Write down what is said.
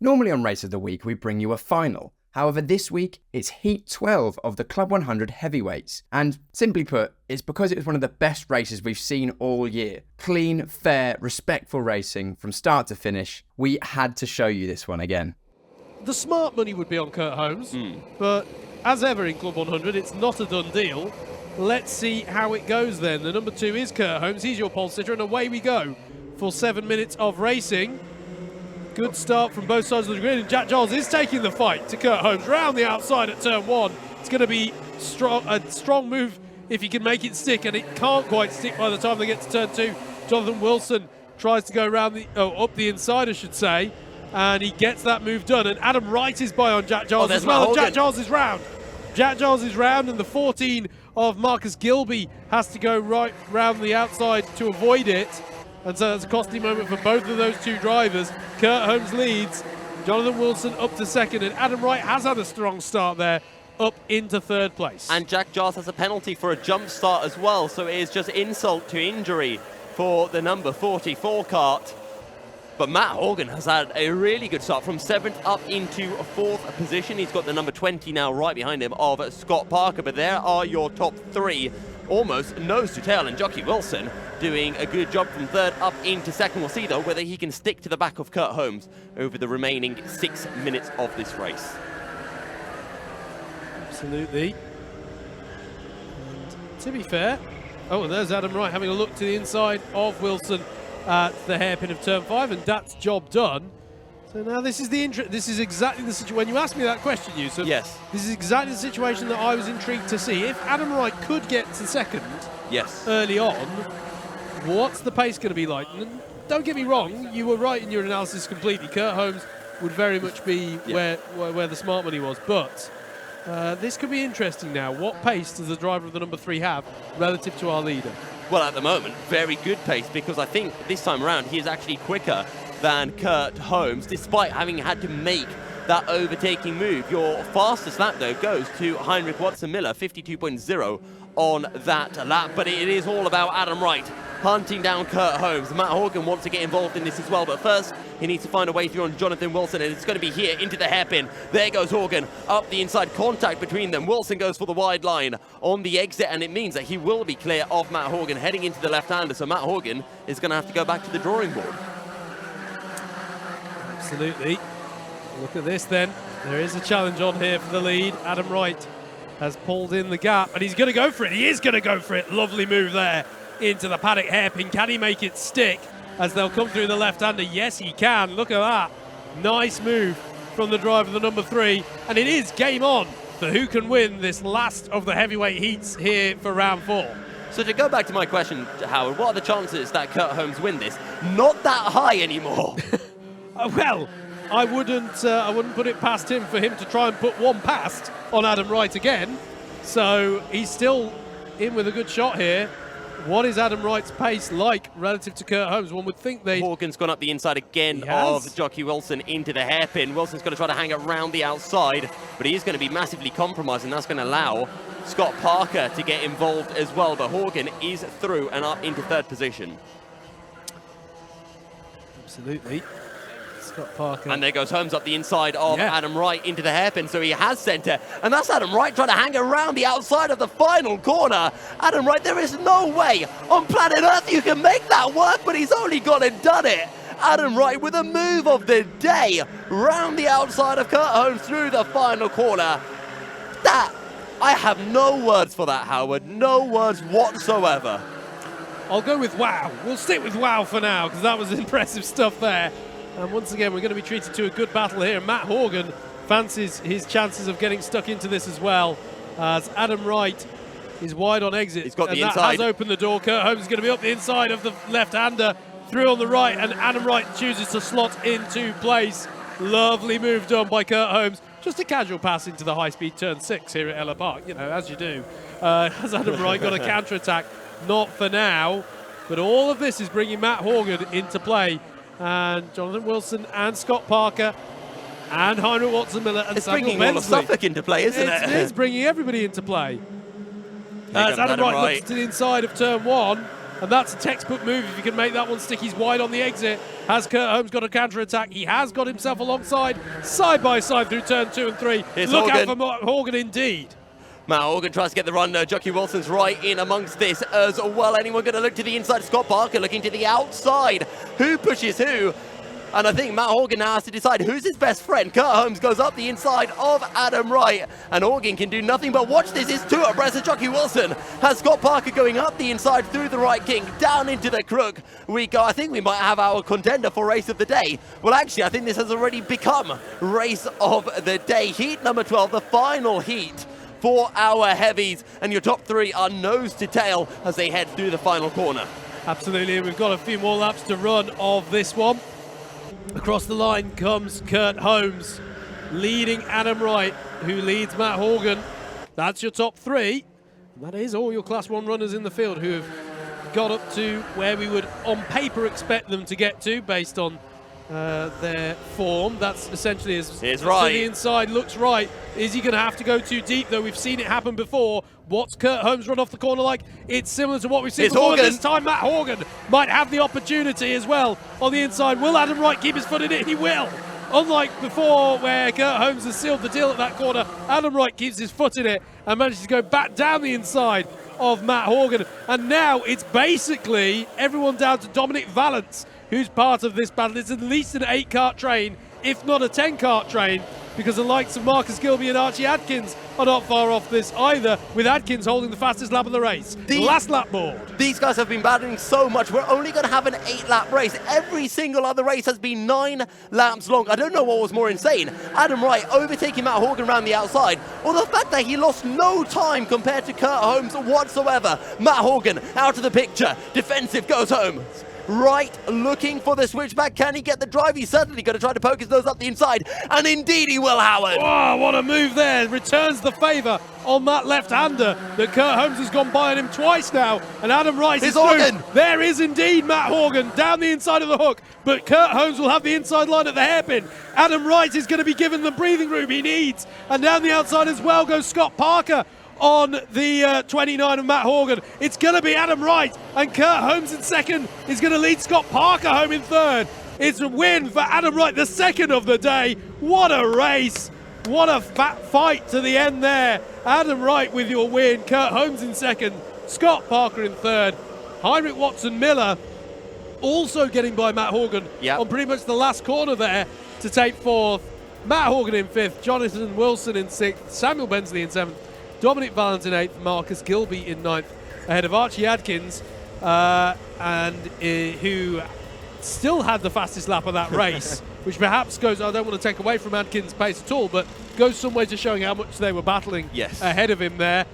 Normally on Race of the Week, we bring you a final. However, this week, it's Heat 12 of the Club 100 Heavyweights. And simply put, it's because it was one of the best races we've seen all year. Clean, fair, respectful racing from start to finish. We had to show you this one again. The smart money would be on Kurt Holmes, but as ever in Club 100, it's not a done deal. Let's see how it goes then. The number 2 is Kurt Holmes. He's your pole sitter, and away we go for 7 minutes of racing. Good start from both sides of the grid, and Jack Giles is taking the fight to Kurt Holmes round the outside at turn 1. It's going to be a strong move if he can make it stick, and it can't quite stick by the time they get to turn 2. Jonathan Wilson tries to go around up the inside, I should say, and he gets that move done. And Adam Wright is by on Jack Giles as well. And Jack Giles is round. Jack Giles is round, and the 14 of Marcus Gilby has to go right round the outside to avoid it. And so that's a costly moment for both of those two drivers. Kurt Holmes leads, Jonathan Wilson up to second, and Adam Wright has had a strong start there, up into third place. And Jack Giles has a penalty for a jump start as well, so it is just insult to injury for the number 44 kart. But Matt Horgan has had a really good start from 7th up into 4th position. He's got the number 20 now right behind him of Scott Parker, but there are your top 3. Almost nose to tail, and Jockey Wilson doing a good job from 3rd up into 2nd. We'll see though whether he can stick to the back of Kurt Holmes over the remaining 6 minutes of this race. Absolutely. And to be fair, there's Adam Wright having a look to the inside of Wilson at the hairpin of turn 5, and that's job done. So now this is exactly the situation. When you asked me that question, Yusuf, yes, this is exactly the situation that I was intrigued to see. If Adam Wright could get to 2nd, yes, early on, what's the pace going to be like? And don't get me wrong, you were right in your analysis completely. Kurt Holmes would very much be where the smart money was, but this could be interesting now. What pace does the driver of the number 3 have relative to our leader? Well, at the moment, very good pace, because I think this time around he is actually quicker than Kurt Holmes, despite having had to make that overtaking move. Your fastest lap, though, goes to Heinrich Watson-Miller, 52.0 on that lap. But it is all about Adam Wright hunting down Kurt Holmes. Matt Horgan wants to get involved in this as well, but first he needs to find a way through on Jonathan Wilson, and it's going to be here into the hairpin. There goes Horgan up the inside, contact between them. Wilson goes for the wide line on the exit, and it means that he will be clear of Matt Horgan heading into the left-hander, so Matt Horgan is going to have to go back to the drawing board. Absolutely. Look at this then. There is a challenge on here for the lead. Adam Wright has pulled in the gap, and he's going to go for it. He is going to go for it. Lovely move there into the paddock hairpin. Can he make it stick as they'll come through the left-hander? Yes, he can. Look at that. Nice move from the driver of the number 3. And it is game on for who can win this last of the heavyweight heats here for round 4. So to go back to my question, Howard, what are the chances that Kurt Holmes win this? Not that high anymore. Well, I wouldn't put it past him for him to try and put one past on Adam Wright again. So he's still in with a good shot here. What is Adam Wright's pace like relative to Kurt Holmes? One would think they... Horgan's gone up the inside again of Jockey Wilson into the hairpin. Wilson's going to try to hang around the outside, but he is going to be massively compromised, and that's going to allow Scott Parker to get involved as well. But Horgan is through and up into 3rd position. Absolutely. Scott Parker. And there goes Holmes up the inside of Adam Wright into the hairpin, so he has centre. And that's Adam Wright trying to hang around the outside of the final corner. Adam Wright, there is no way on planet Earth you can make that work, but he's only gone and done it. Adam Wright with a move of the day, round the outside of Kurt Holmes through the final corner. I have no words for that, Howard. No words whatsoever. I'll go with wow. We'll stick with wow for now, because that was impressive stuff there. And once again, we're going to be treated to a good battle here. Matt Horgan fancies his chances of getting stuck into this as well, as Adam Wright is wide on exit. He's got the inside. That has opened the door. Kurt Holmes is going to be up the inside of the left-hander, through on the right, and Adam Wright chooses to slot into place. Lovely move done by Kurt Holmes. Just a casual pass into the high-speed turn 6 here at Ellough Park, as you do. Has Adam Wright got a counter-attack? Not for now, but all of this is bringing Matt Horgan into play. And Jonathan Wilson and Scott Parker and Heinrich Watson-Miller and Sandall bringing all of Suffolk into play, isn't it? It is bringing everybody into play. As Adam Wright looks to the inside of turn 1, And that's a textbook move if you can make that one stick. He's wide on the exit. Has Kurt Holmes got a counter-attack? He has got himself alongside, side by side through turn 2 and 3. Here's Look Horgan. out for Matt Horgan indeed. Matt Horgan tries to get the run. Jockey Wilson's right in amongst this as well. Anyone going to look to the inside? Scott Parker looking to the outside. Who pushes who? And I think Matt Horgan now has to decide who's his best friend. Kurt Holmes goes up the inside of Adam Wright, and Horgan can do nothing but watch this. It's two abreast of Jockey Wilson. Has Scott Parker going up the inside through the right king, down into the crook. We go. I think we might have our contender for race of the day. Well, actually, I think this has already become race of the day. Heat number 12, the final heat for our heavies, and your top three are nose to tail as they head through the final corner. Absolutely, we've got a few more laps to run of this one. Across the line comes Kurt Holmes, leading Adam Wright, who leads Matt Horgan. That's your top three. And that is all your Class 1 runners in the field who have got up to where we would, on paper, expect them to get to based on their form. That's essentially as Here's to Wright. the inside looks right. Is he going to have to go too deep, though? We've seen it happen before. What's Kurt Holmes run off the corner like? It's similar to what we've seen Here's before. Horgan. This time Matt Horgan might have the opportunity as well on the inside. Will Adam Wright keep his foot in it? He will. Unlike before where Kurt Holmes has sealed the deal at that corner, Adam Wright keeps his foot in it and manages to go back down the inside of Matt Horgan. And now it's basically everyone down to Dominic Valance, who's part of this battle. It's at least an 8-cart train, if not a 10-cart train, because the likes of Marcus Gilby and Archie Adkins are not far off this either, with Adkins holding the fastest lap of the race. Last lap board. These guys have been battling so much. We're only going to have an 8-lap race. Every single other race has been 9 laps long. I don't know what was more insane. Adam Wright overtaking Matt Horgan around the outside, or the fact that he lost no time compared to Kurt Holmes whatsoever. Matt Horgan out of the picture. Defensive goes home. Wright looking for the switchback. Can he get the drive? He's certainly going to try to poke his nose up the inside. And indeed he will, Howard. Oh, what a move there. Returns the favour on that left-hander that Kurt Holmes has gone by on him twice now. And Adam Wright is Horgan. There is indeed Matt Horgan down the inside of the hook. But Kurt Holmes will have the inside line at the hairpin. Adam Wright is going to be given the breathing room he needs. And down the outside as well goes Scott Parker on the 29 of Matt Horgan. It's going to be Adam Wright, and Kurt Holmes in second is going to lead Scott Parker home in third. It's a win for Adam Wright, the second of the day. What a race. What a fat fight to the end there. Adam Wright with your win. Kurt Holmes in second. Scott Parker in third. Heinrich Watson-Miller also getting by Matt Horgan on pretty much the last corner there to take fourth. Matt Horgan in fifth. Jonathan Wilson in sixth. Samuel Bensley in seventh. Dominic Valance in 8th, Marcus Gilby in 9th, ahead of Archie Adkins, who still had the fastest lap of that race, which perhaps goes, I don't want to take away from Adkins' pace at all, but goes some way to showing how much they were battling ahead of him there.